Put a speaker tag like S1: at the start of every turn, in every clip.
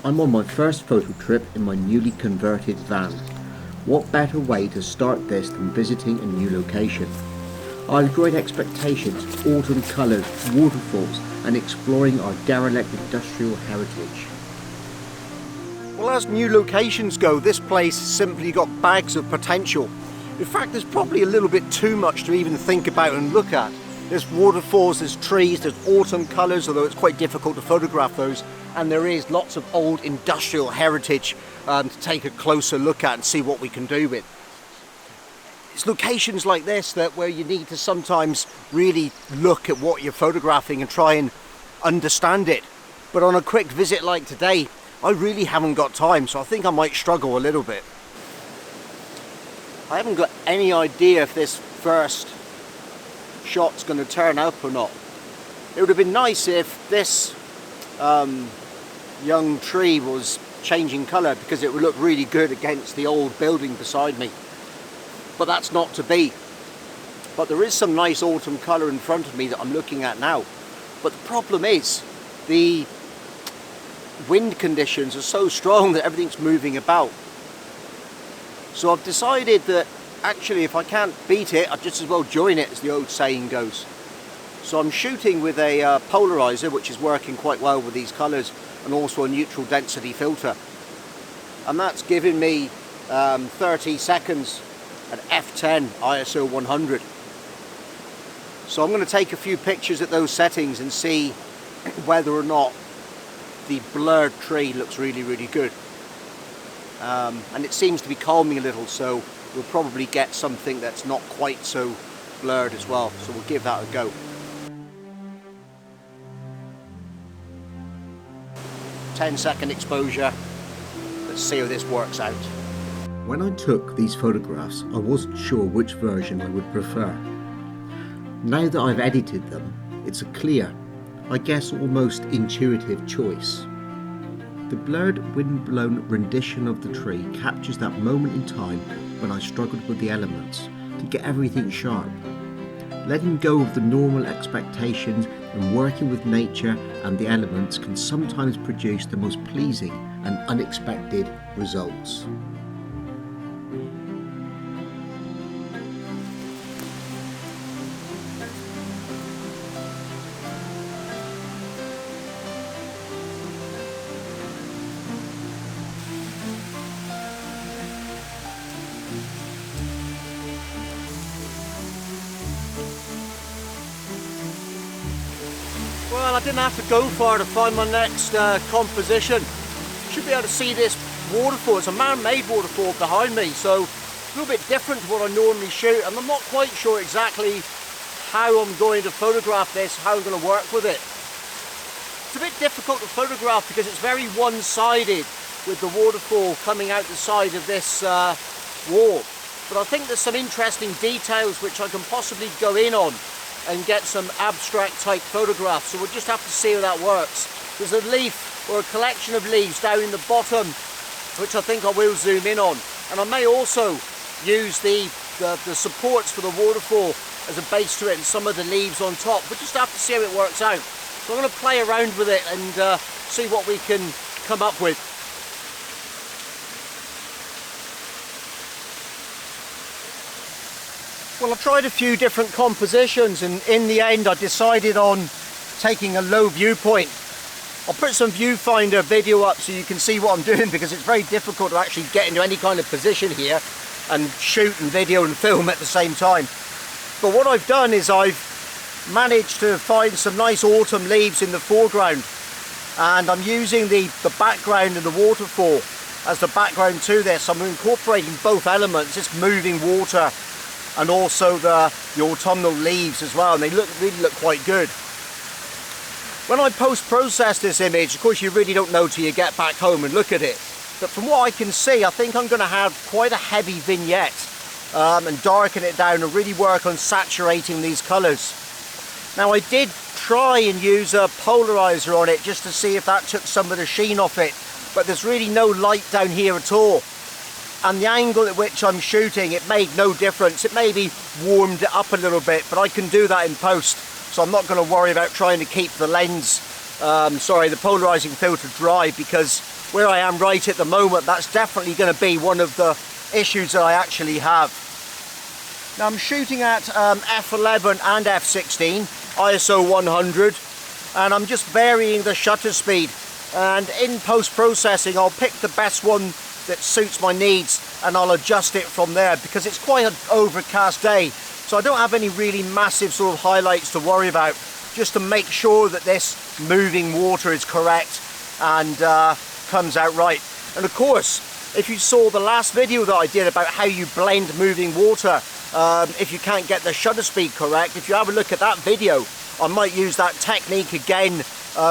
S1: I'm on my first photo trip in my newly converted van. What better way to start this than visiting a new location? I have great expectations, autumn colours, waterfalls and exploring our derelict industrial heritage.
S2: Well, as new locations go, this place has simply got bags of potential. In fact, there's probably a little bit too much to even think about and look at. There's waterfalls, there's trees, there's autumn colours, although it's quite difficult to photograph those, and there is lots of old industrial heritage to take a closer look at and see what we can do with. It's locations like this where you need to sometimes really look at what you're photographing and try and understand it. But on a quick visit like today, I really haven't got time, so I think I might struggle a little bit. I haven't got any idea if this first shot's going to turn out or not. It would have been nice if this young tree was changing colour, because it would look really good against the old building beside me. But that's not to be. But there is some nice autumn colour in front of me that I'm looking at now. But the problem is the wind conditions are so strong that everything's moving about. So I've decided that actually if I can't beat it, I'd just as well join it, as the old saying goes. So I'm shooting with a polarizer, which is working quite well with these colours, and also a neutral density filter. And that's giving me 30 seconds at f10 ISO 100. So I'm going to take a few pictures at those settings and see whether or not the blurred tree looks really, really good. And it seems to be calming a little, so we'll probably get something that's not quite so blurred as well. So we'll give that a go. "10-second exposure. Let's see how this works out.
S1: When I took these photographs, I wasn't sure which version I would prefer. Now that I've edited them, it's a clear, I guess almost intuitive choice. The blurred, wind-blown rendition of the tree captures that moment in time when I struggled with the elements to get everything sharp. Letting go of the normal expectations and working with nature and the elements can sometimes produce the most pleasing and unexpected results.
S2: Well, I didn't have to go far to find my next composition. Should be able to see this waterfall. It's a man-made waterfall behind me, so it's a little bit different to what I normally shoot, and I'm not quite sure exactly how I'm going to photograph this, how I'm going to work with it. It's a bit difficult to photograph because it's very one-sided with the waterfall coming out the side of this wall. But I think there's some interesting details which I can possibly go in on and get some abstract type photographs, so we'll just have to see how that works. There's a leaf or a collection of leaves down in the bottom which I think I will zoom in on, and I may also use the supports for the waterfall as a base to it and some of the leaves on top. We'll just have to see how it works out. So I'm going to play around with it and see what we can come up with. Well, I tried a few different compositions, and in the end I decided on taking a low viewpoint. I'll put some viewfinder video up so you can see what I'm doing, because it's very difficult to actually get into any kind of position here and shoot and video and film at the same time. But what I've done is I've managed to find some nice autumn leaves in the foreground, and I'm using the background and the waterfall as the background to this. I'm incorporating both elements, this moving water and also the autumnal leaves as well, and they really look quite good. When I post-process this image, of course you really don't know till you get back home and look at it, but from what I can see, I think I'm going to have quite a heavy vignette and darken it down and really work on saturating these colours. Now, I did try and use a polarizer on it just to see if that took some of the sheen off it, but there's really no light down here at all. And the angle at which I'm shooting, it made no difference. It maybe warmed it up a little bit, but I can do that in post, so I'm not going to worry about trying to keep the lens, the polarizing filter dry, because where I am right at the moment, that's definitely going to be one of the issues that I actually have. Now I'm shooting at f11 and f16, ISO 100, and I'm just varying the shutter speed, and in post-processing I'll pick the best one that suits my needs and I'll adjust it from there, because it's quite an overcast day, so I don't have any really massive sort of highlights to worry about, just to make sure that this moving water is correct and comes out right. And of course, if you saw the last video that I did about how you blend moving water, if you can't get the shutter speed correct, if you have a look at that video, I might use that technique again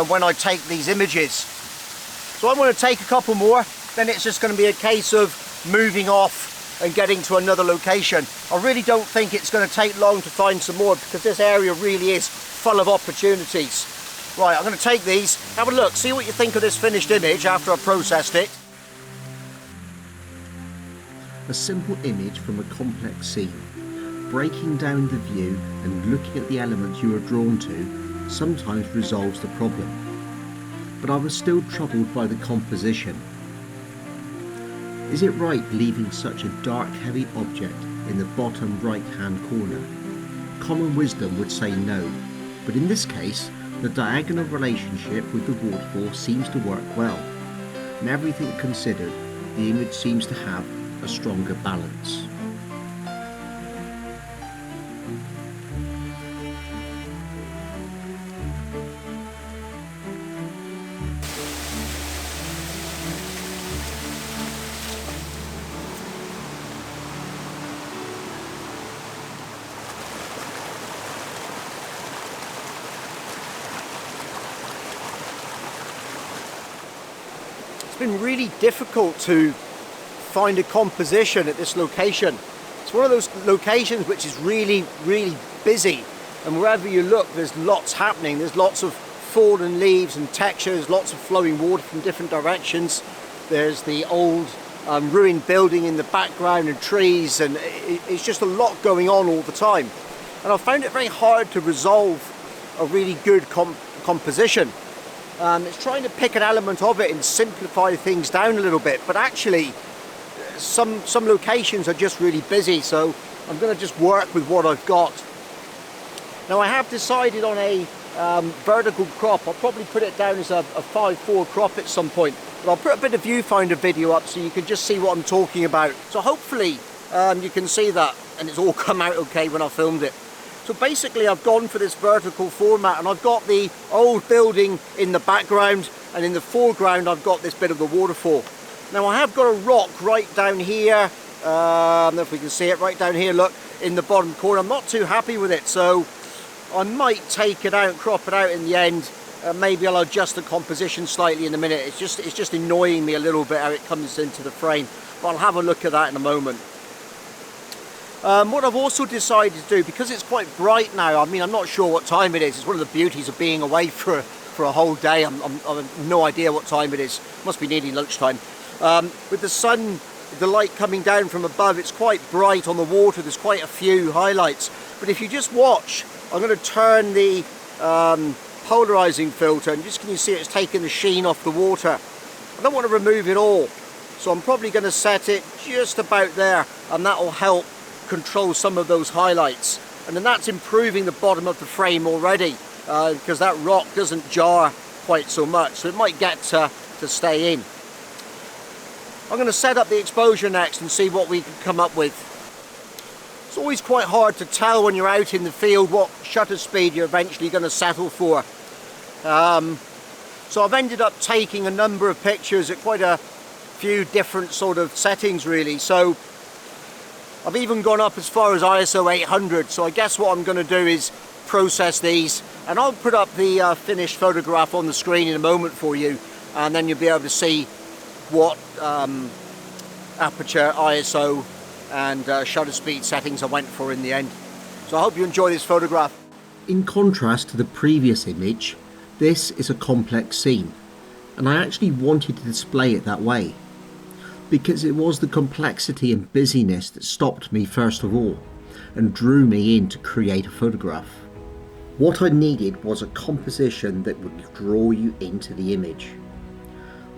S2: when I take these images. So I'm going to take a couple more, then it's just going to be a case of moving off and getting to another location. I really don't think it's going to take long to find some more, because this area really is full of opportunities. Right, I'm going to take these, have a look, see what you think of this finished image after I've processed it.
S1: A simple image from a complex scene. Breaking down the view and looking at the elements you are drawn to sometimes resolves the problem. But I was still troubled by the composition. Is it right leaving such a dark, heavy object in the bottom right-hand corner? Common wisdom would say no, but in this case, the diagonal relationship with the waterfall seems to work well, and everything considered, the image seems to have a stronger balance.
S2: It's been really difficult to find a composition at this location. It's one of those locations which is really, really busy, and wherever you look there's lots happening. There's lots of fallen leaves and textures, lots of flowing water from different directions. There's the old ruined building in the background and trees, and it's just a lot going on all the time. And I found it very hard to resolve a really good composition. It's trying to pick an element of it and simplify things down a little bit, but actually some locations are just really busy, so I'm going to just work with what I've got. Now I have decided on a vertical crop. I'll probably put it down as a 5:4 crop at some point, but I'll put a bit of viewfinder video up so you can just see what I'm talking about. So hopefully you can see that, and it's all come out okay when I filmed it. So basically I've gone for this vertical format, and I've got the old building in the background, and in the foreground I've got this bit of the waterfall. Now I have got a rock right down here, I don't know if we can see it, right down here, look, in the bottom corner. I'm not too happy with it, so I might take it out, crop it out in the end. Maybe I'll adjust the composition slightly in a minute. It's just annoying me a little bit how it comes into the frame, but I'll have a look at that in a moment. What I've also decided to do, because it's quite bright now, I mean, I'm not sure what time it is. It's one of the beauties of being away for a whole day. I've no idea what time it is. Must be nearly lunchtime. With the sun, the light coming down from above, it's quite bright on the water. There's quite a few highlights. But if you just watch, I'm going to turn the polarizing filter, and just can you see it's taking the sheen off the water. I don't want to remove it all, so I'm probably going to set it just about there, and that will help control some of those highlights. And then that's improving the bottom of the frame already, because that rock doesn't jar quite so much, so it might get to stay in. I'm going to set up the exposure next and see what we can come up with. It's always quite hard to tell when you're out in the field what shutter speed you're eventually going to settle for. So I've ended up taking a number of pictures at quite a few different sort of settings really. So I've even gone up as far as ISO 800, so I guess what I'm going to do is process these, and I'll put up the finished photograph on the screen in a moment for you, and then you'll be able to see what aperture, ISO and shutter speed settings I went for in the end. So I hope you enjoy this photograph.
S1: In contrast to the previous image, this is a complex scene, and I actually wanted to display it that way, because it was the complexity and busyness that stopped me first of all, and drew me in to create a photograph. What I needed was a composition that would draw you into the image.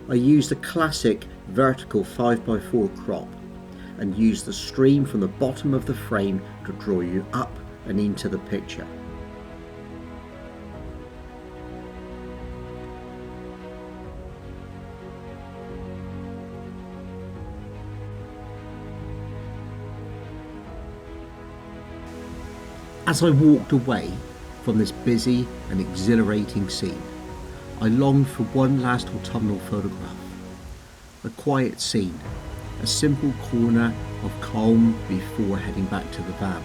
S1: I used a classic vertical 5x4 crop and used the stream from the bottom of the frame to draw you up and into the picture. As I walked away from this busy and exhilarating scene, I longed for one last autumnal photograph. A quiet scene, a simple corner of calm before heading back to the van.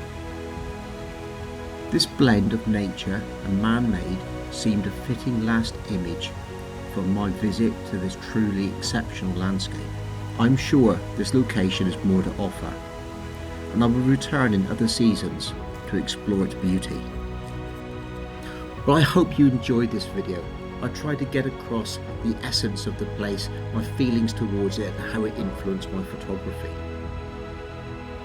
S1: This blend of nature and man-made seemed a fitting last image from my visit to this truly exceptional landscape. I'm sure this location has more to offer, and I will return in other seasons to explore its beauty. But I hope you enjoyed this video. I tried to get across the essence of the place, my feelings towards it, and how it influenced my photography.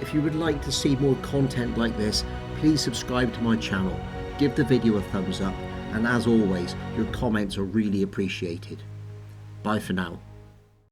S1: If you would like to see more content like this, please subscribe to my channel, give the video a thumbs up, and as always, your comments are really appreciated. Bye for now.